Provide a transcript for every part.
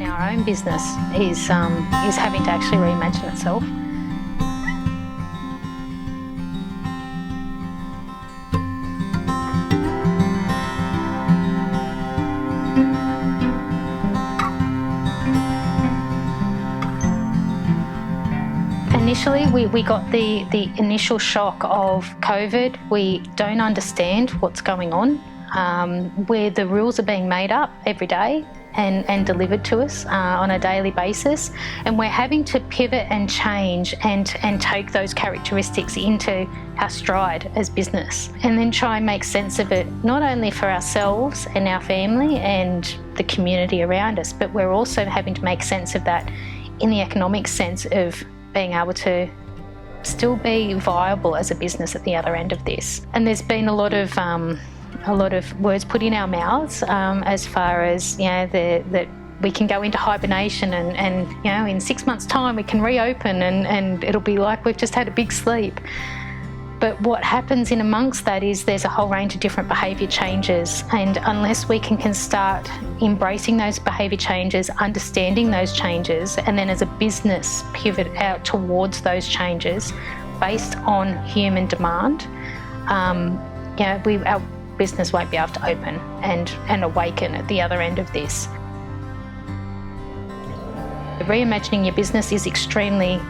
even our own business is having to actually reimagine itself. Initially, we got the initial shock of COVID. We don't understand what's going on, where the rules are being made up every day and delivered to us on a daily basis, and we're having to pivot and change and take those characteristics into our stride as business, and then try and make sense of it, not only for ourselves and our family and the community around us, but we're also having to make sense of that in the economic sense of being able to still be viable as a business at the other end of this. And there's been a lot of words put in our mouths as far as, you know, that we can go into hibernation and you know, in 6 months' time we can reopen and it'll be like we've just had a big sleep. But what happens in amongst that is there's a whole range of different behaviour changes, and unless we can start embracing those behaviour changes, understanding those changes, and then as a business pivot out towards those changes based on human demand, you know, our business won't be able to open and awaken at the other end of this. Reimagining your business is extremely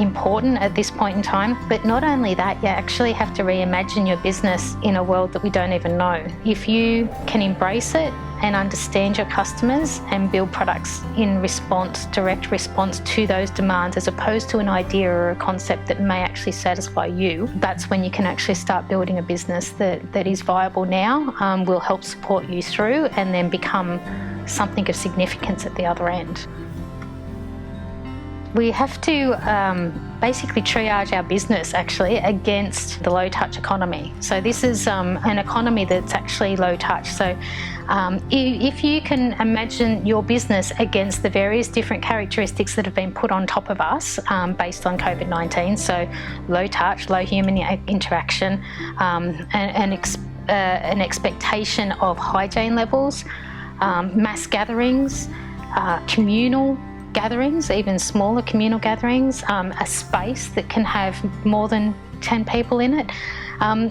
important at this point in time, but not only that, you actually have to reimagine your business in a world that we don't even know. If you can embrace it and understand your customers and build products in response, direct response to those demands, as opposed to an idea or a concept that may actually satisfy you, that's when you can actually start building a business that is viable now, will help support you through, and then become something of significance at the other end. We have to basically triage our business actually against the low touch economy. So this is an economy that's actually low touch. So if you can imagine your business against the various different characteristics that have been put on top of us based on COVID-19, so low touch, low human interaction, an expectation of hygiene levels, mass gatherings, communal gatherings, even smaller communal gatherings, a space that can have more than 10 people in it.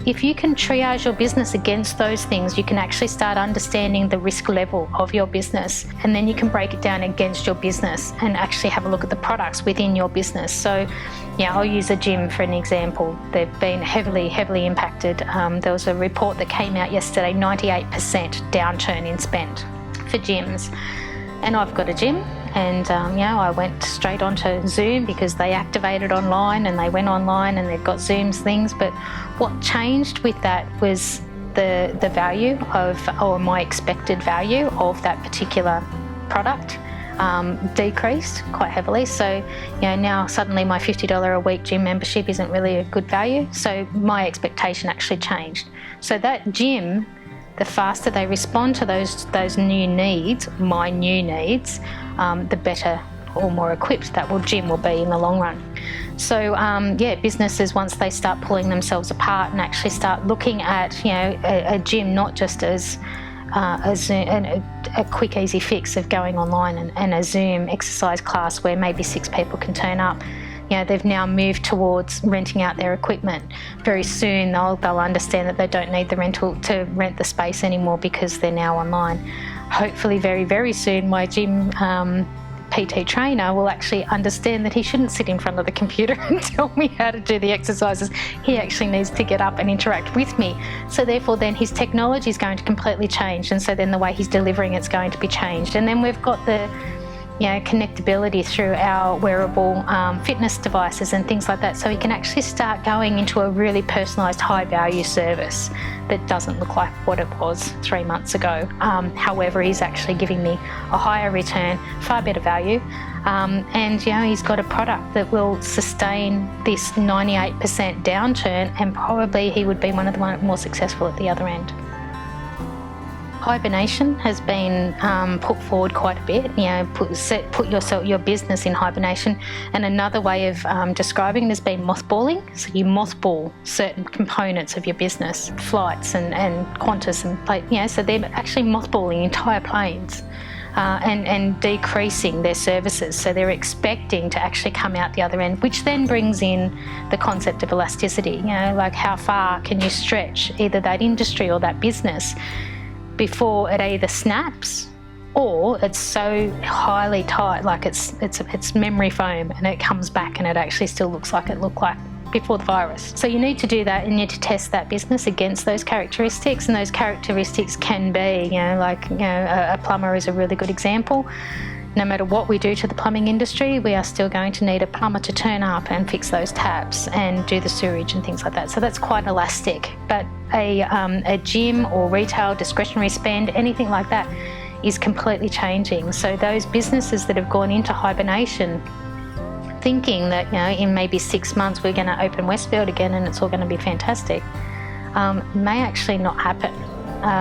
If you can triage your business against those things, you can actually start understanding the risk level of your business, and then you can break it down against your business and actually have a look at the products within your business. So, yeah, I'll use a gym for an example. They've been heavily impacted. There was a report that came out yesterday, 98% downturn in spend for gyms. And I've got a gym, and you know, I went straight onto Zoom because they activated online, and they went online and they've got Zoom's things. But what changed with that was the value of, or my expected value of that particular product decreased quite heavily. So, you know, now suddenly my $50 a week gym membership isn't really a good value. So my expectation actually changed. So that gym, the faster they respond to those new needs, my new needs, the better or more equipped that gym will be in the long run. So yeah, businesses, once they start pulling themselves apart and actually start looking at, you know, a gym not just as a quick easy fix of going online and a Zoom exercise class where maybe 6 people can turn up. You know, they've now moved towards renting out their equipment. Very soon they'll understand that they don't need the rental to rent the space anymore because they're now online. Hopefully very soon my gym PT trainer will actually understand that he shouldn't sit in front of the computer and tell me how to do the exercises. He actually needs to get up and interact with me. So therefore then his technology is going to completely change, and so then the way he's delivering it's going to be changed. And then we've got the, you know, connectability through our wearable fitness devices and things like that, so he can actually start going into a really personalised high value service that doesn't look like what it was 3 months ago. However, he's actually giving me a higher return, far better value, and you know, he's got a product that will sustain this 98% downturn, and probably he would be one of the more successful at the other end. Hibernation has been put forward quite a bit. You know, put your business in hibernation. And another way of describing it has been mothballing. So you mothball certain components of your business, flights and Qantas and you know. So they're actually mothballing entire planes and decreasing their services. So they're expecting to actually come out the other end, which then brings in the concept of elasticity. You know, like how far can you stretch either that industry or that business before it either snaps or it's so highly tight, like it's memory foam, and it comes back and it actually still looks like it looked like before the virus. So you need to do that. You need to test that business against those characteristics, and those characteristics can be, a plumber is a really good example. No matter what we do to the plumbing industry, we are still going to need a plumber to turn up and fix those taps and do the sewerage and things like that. So that's quite elastic. But a gym or retail discretionary spend, anything like that, is completely changing. So those businesses that have gone into hibernation thinking that, in maybe 6 months we're going to open Westfield again and it's all going to be fantastic, may actually not happen.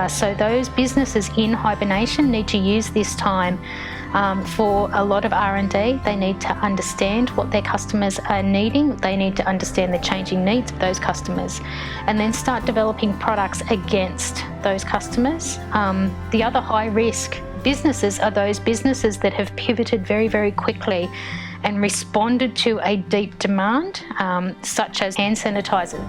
So those businesses in hibernation need to use this time for a lot of R&D. They need to understand what their customers are needing. They need to understand the changing needs of those customers and then start developing products against those customers. The other high risk businesses are those businesses that have pivoted very, very quickly and responded to a deep demand, such as hand sanitizer.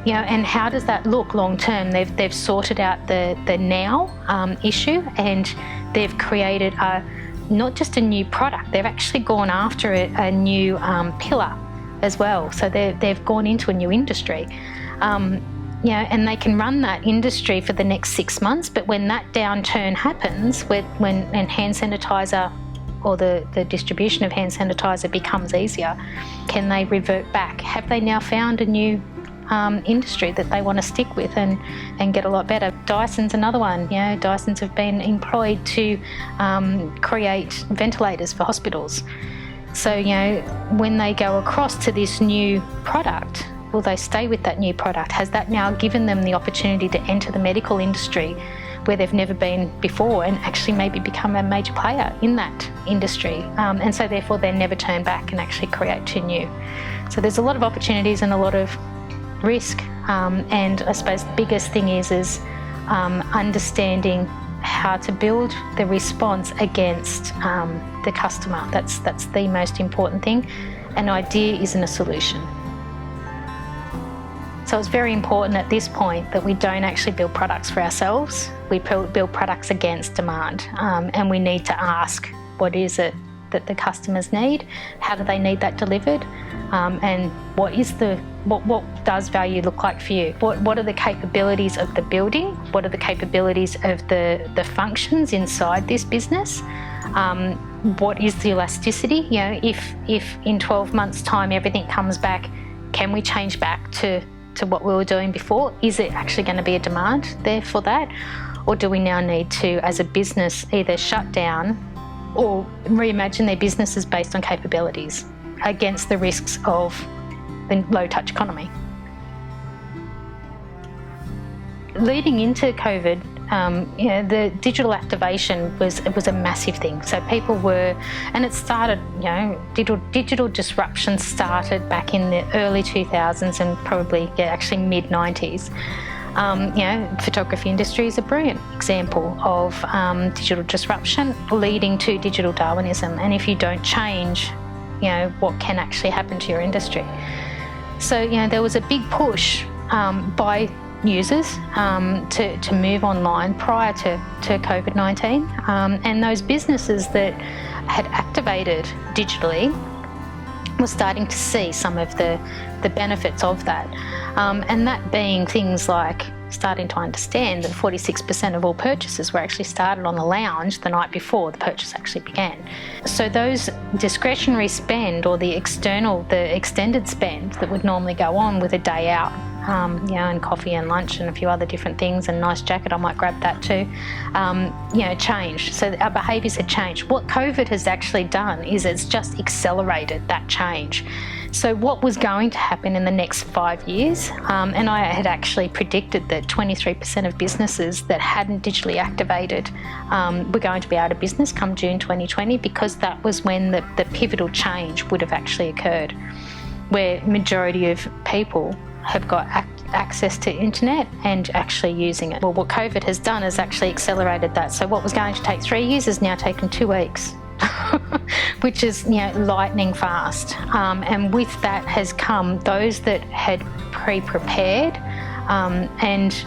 And how does that look long term? They've sorted out the now issue, and they've created not just a new product, they've actually gone after a new pillar as well. So they've gone into a new industry. And they can run that industry for the next 6 months, but when that downturn happens, when hand sanitizer or the distribution of hand sanitizer becomes easier, can they revert back? Have they now found a new industry that they want to stick with and get a lot better? Dyson's another one. Dyson's have been employed to create ventilators for hospitals. So, when they go across to this new product, will they stay with that new product? Has that now given them the opportunity to enter the medical industry where they've never been before and actually maybe become a major player in that industry? And so therefore they never turn back and actually create two new. So there's a lot of opportunities and a lot of risk. And I suppose the biggest thing is understanding how to build the response against the customer. That's the most important thing. An idea isn't a solution. So it's very important at this point that we don't actually build products for ourselves. We build products against demand, and we need to ask, what is it that the customers need? How do they need that delivered? And what does value look like for you? What are the capabilities of the building? What are the capabilities of the functions inside this business? What is the elasticity? If in 12 months' time everything comes back, can we change back to what we were doing before? Is it actually going to be a demand there for that? Or do we now need to, as a business, either shut down or reimagine their businesses based on capabilities against the risks of the low-touch economy? Leading into COVID, the digital activation was a massive thing. So people were, and it started, digital disruption started back in the early 2000s and probably actually mid-90s. Photography industry is a brilliant example of digital disruption leading to digital Darwinism. And if you don't change, what can actually happen to your industry? So, there was a big push by users to move online prior to COVID-19, and those businesses that had activated digitally were starting to see some of the benefits of that, and that being things like starting to understand that 46% of all purchases were actually started on the lounge the night before the purchase actually began. So those discretionary spend, or the extended spend that would normally go on with a day out, and coffee and lunch and a few other different things, and nice jacket, I might grab that too, changed. So our behaviours had changed. What COVID has actually done is it's just accelerated that change. So what was going to happen in the next 5 years, and I had actually predicted that 23% of businesses that hadn't digitally activated were going to be out of business come June 2020, because that was when the pivotal change would have actually occurred, where majority of people have got access to internet and actually using it. Well, what COVID has done is actually accelerated that. So what was going to take 3 years has now taken 2 weeks, which is, lightning fast. And with that has come those that had pre-prepared and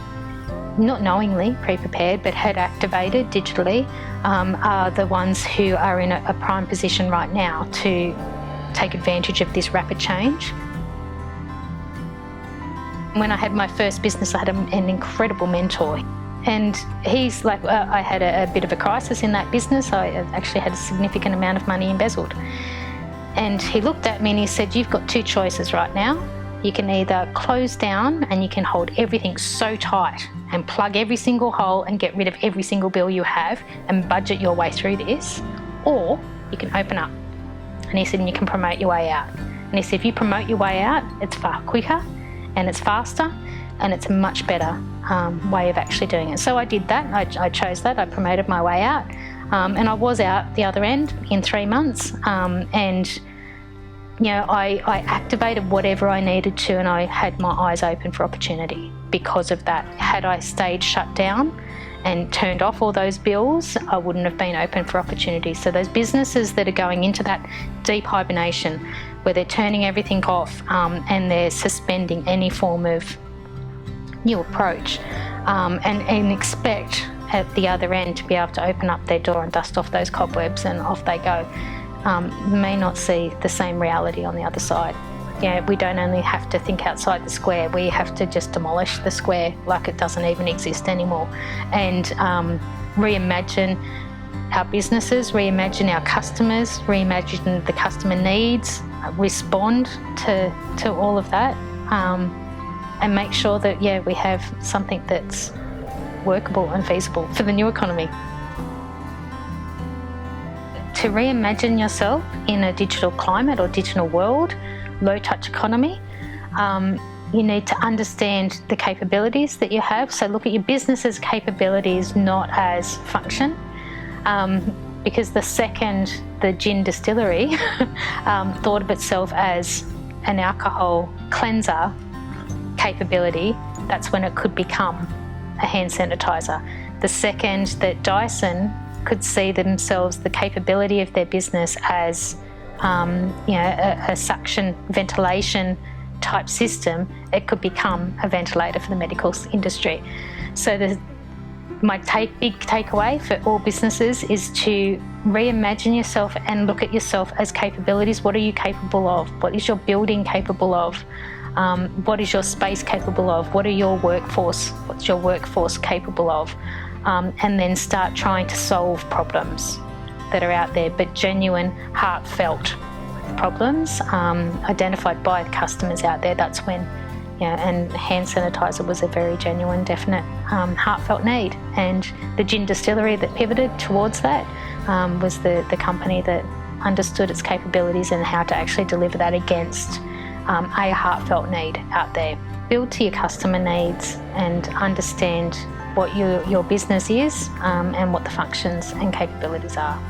not knowingly pre-prepared, but had activated digitally, are the ones who are in a prime position right now to take advantage of this rapid change. When I had my first business, I had an incredible mentor. And he's like, I had a bit of a crisis in that business. I actually had a significant amount of money embezzled. And he looked at me and he said, you've got 2 choices right now. You can either close down and you can hold everything so tight and plug every single hole and get rid of every single bill you have and budget your way through this, or you can open up. And he said, and you can promote your way out. And he said, if you promote your way out, it's far quicker and it's faster and it's a much better way of actually doing it. So I did that. I chose that. I promoted my way out, and I was out the other end in 3 months. And I activated whatever I needed to, and I had my eyes open for opportunity because of that. Had I stayed shut down and turned off all those bills, I wouldn't have been open for opportunity. So those businesses that are going into that deep hibernation, where they're turning everything off and they're suspending any form of new approach, and expect at the other end to be able to open up their door and dust off those cobwebs and off they go, may not see the same reality on the other side. We don't only have to think outside the square, we have to just demolish the square like it doesn't even exist anymore, and reimagine our businesses, reimagine our customers, reimagine the customer needs, respond to all of that, and make sure that, we have something that's workable and feasible for the new economy. To reimagine yourself in a digital climate or digital world, low-touch economy, you need to understand the capabilities that you have. So look at your business's capabilities, not as function. Because the second the gin distillery thought of itself as an alcohol cleanser capability, that's when it could become a hand sanitizer. The second that Dyson could see themselves, the capability of their business as a suction ventilation type system, it could become a ventilator for the medical industry. So my big takeaway for all businesses is to reimagine yourself and look at yourself as capabilities. What are you capable of? What is your building capable of? What is your space capable of? What's your workforce capable of? And then start trying to solve problems that are out there, but genuine, heartfelt problems identified by customers out there. That's when, and hand sanitizer was a very genuine, definite, heartfelt need. And the gin distillery that pivoted towards that was the company that understood its capabilities and how to actually deliver that against a heartfelt need out there. Build to your customer needs and understand what your business is and what the functions and capabilities are.